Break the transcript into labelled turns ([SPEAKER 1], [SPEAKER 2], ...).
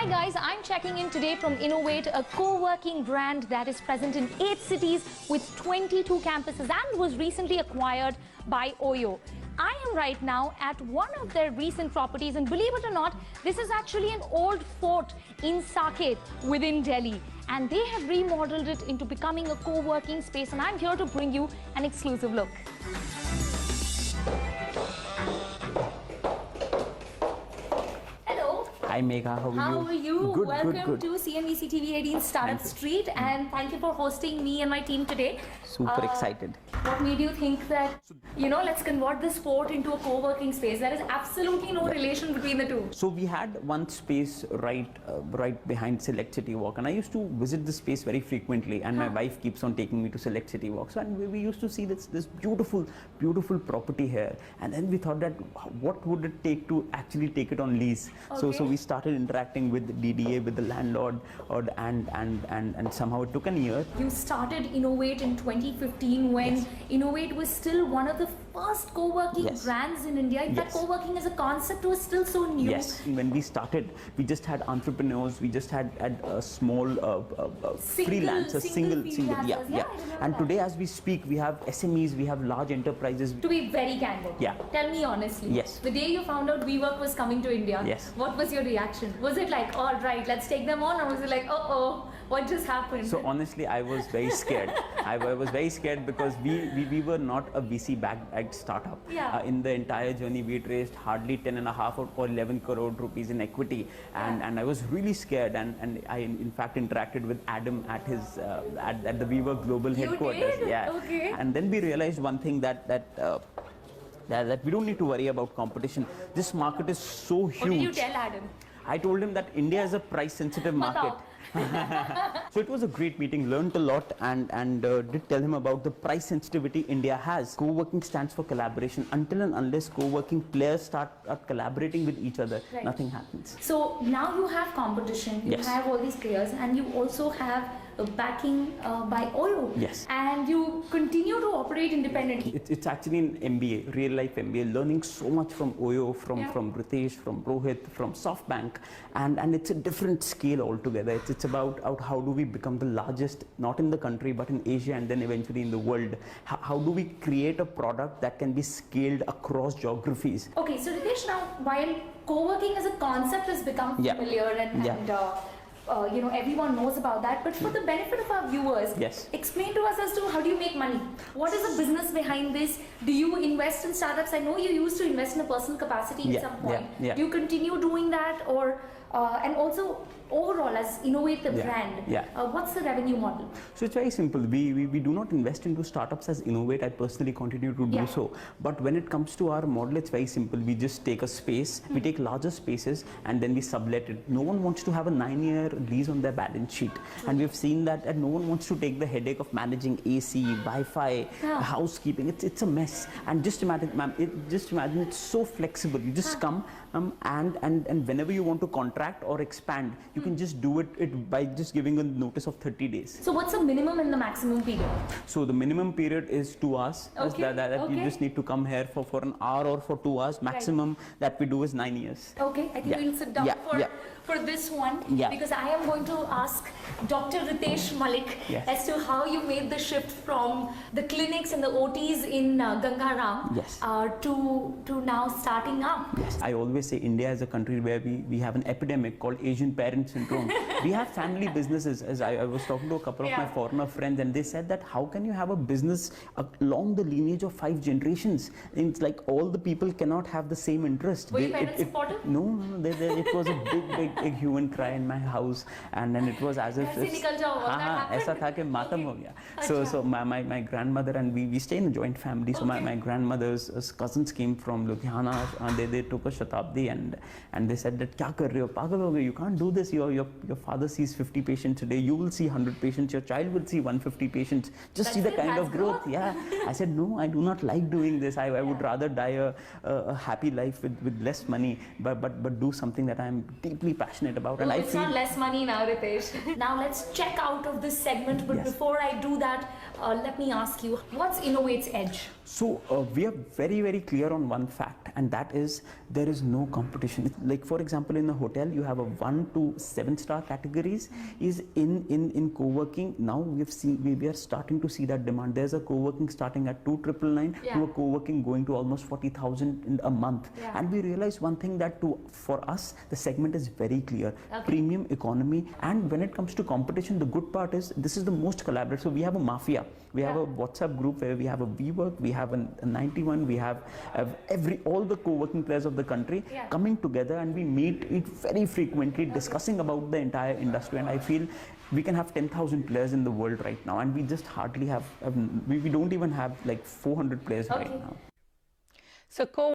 [SPEAKER 1] Hi guys, I'm checking in today from Innovate, a co-working brand that is present in 8 cities with 22 campuses and was recently acquired by Oyo. I am right now at one of their recent properties, and believe it or not, this is actually an old fort in Saket within Delhi, and they have remodeled it into becoming a co-working space, and I'm here to bring you an exclusive look.
[SPEAKER 2] Hi Megha,
[SPEAKER 1] how are you?
[SPEAKER 2] Good,
[SPEAKER 1] Welcome
[SPEAKER 2] good.
[SPEAKER 1] to CNBC TV 18 Startup Street, and thank you for hosting me and my team today.
[SPEAKER 2] Super excited.
[SPEAKER 1] What made you think that, let's convert this fort into a co-working space? There is absolutely no relation between the two.
[SPEAKER 2] So we had one space right behind Select City Walk, and I used to visit this space very frequently, and my wife keeps on taking me to Select City Walk. So and we used to see this beautiful property here, and then we thought that what would it take to actually take it on lease?
[SPEAKER 1] Okay.
[SPEAKER 2] So we started interacting with DDA, with the landlord, and somehow it took a year.
[SPEAKER 1] You started Innovate in 2015 when Innovate was still one of the first co-working brands in India. In fact, co-working as a concept was still so new.
[SPEAKER 2] Yes, when we started, we just had entrepreneurs, we just had a small freelancers, single. And today, as we speak, we have SMEs, we have large enterprises.
[SPEAKER 1] To be very candid, tell me honestly.
[SPEAKER 2] Yes.
[SPEAKER 1] The day you found out WeWork was coming to India, what was your reaction? Was it like, all right, let's take them on, or was it like, uh-oh, what just happened?
[SPEAKER 2] So honestly, I was very scared. I was very scared because we were not a VC-backed startup. In the entire journey, we had raised hardly 10.5 or 11 crore rupees in equity, and I was really scared. And I in fact interacted with Adam at his at the WeWork global headquarters.
[SPEAKER 1] Did? Okay.
[SPEAKER 2] And then we realized one thing that we don't need to worry about competition. This market is so huge.
[SPEAKER 1] What did you tell Adam?
[SPEAKER 2] I told him that India is a price-sensitive market. So it was a great meeting, learned a lot, and did tell him about the price sensitivity India has. Co-working stands for collaboration. Until and unless co-working players start collaborating with each other, nothing happens.
[SPEAKER 1] So now you have competition, you have all these players, and you also have backing by Oyo.
[SPEAKER 2] Yes.
[SPEAKER 1] And you continue to operate independently.
[SPEAKER 2] It's actually an MBA, real life MBA, learning so much from Oyo, from Ritesh, from Rohit, from SoftBank, and it's a different scale altogether. It's about how do we become the largest, not in the country, but in Asia, and then eventually in the world. How do we create a product that can be scaled across geographies?
[SPEAKER 1] Okay, so Ritesh, now while co-working as a concept has become familiar and everyone knows about that, but for the benefit of our viewers, explain to us as to how do you make money? What is the business behind this? Do you invest in startups? I know you used to invest in a personal capacity at some point. Do you continue doing that, or and also overall as Innovate the brand, what's the revenue model?
[SPEAKER 2] So it's very simple. We do not invest into startups as Innovate. I personally continue to do so. But when it comes to our model, it's very simple. We just take a space, we take larger spaces, and then we sublet it. No one wants to have a 9-year lease on their balance sheet. And we've seen that, and no one wants to take the headache of managing AC, Wi-Fi, housekeeping. It's a mess. And just imagine, ma'am, it's so flexible. You just come and whenever you want to contract or expand, you can just do it by just giving a notice of 30 days.
[SPEAKER 1] So what's the minimum and the maximum period?
[SPEAKER 2] So the minimum period is 2 hours. You just need to come here for an hour or for 2 hours. Maximum that we do is 9 years.
[SPEAKER 1] Okay, I think we'll sit down for this one, because I am going to ask Dr. Ritesh Malik as to how you made the shift from the clinics and the OTs in Gangaram to now starting up.
[SPEAKER 2] I always say India is a country where we have an epidemic called Asian parent syndrome. We have family businesses. As I was talking to a couple of my foreigner friends, and they said that how can you have a business along the lineage of 5 generations? It's like all the people cannot have the same interest.
[SPEAKER 1] Were your parents supportive?
[SPEAKER 2] No. It was a big human cry in my house, and then it was as if ऐसा था कि मातम हो गया. So my grandmother, and we stay in a joint family. So my grandmother's cousins came from Ludhiana. They took a Shatabdi, and they said that क्या कर रहे हो, पागल हो गए, you can't do this. Your father sees 50 patients a day. You will see 100 patients. Your child will see 150 patients. Just see the kind of growth. I said no, I do not like doing this. I would rather die a happy life with less money, but do something that I am deeply passionate about.
[SPEAKER 1] It's not less money now, Ritesh. Now let's check out of this segment, but before I do that, let me ask you, what's Innovate's edge?
[SPEAKER 2] So we are very, very clear on one fact, and that is there is no competition. Like for example, in a hotel, you have a 1 to 7-star categories. Is in co-working now we are starting to see that demand. There's a co-working starting at 2,999 to a co-working going to almost 40,000 in a month. And we realize one thing, that for us the segment is very clear: premium, economy. And when it comes to competition, the good part is this is the most collaborative. So we have a mafia. We have a WhatsApp group where we have a WeWork, we have a 91, we have all the co-working players of the country coming together, and we meet it very frequently, discussing about the entire industry. And I feel we can have 10,000 players in the world right now, and we just hardly have, we don't even have like 400 players right now.
[SPEAKER 3] So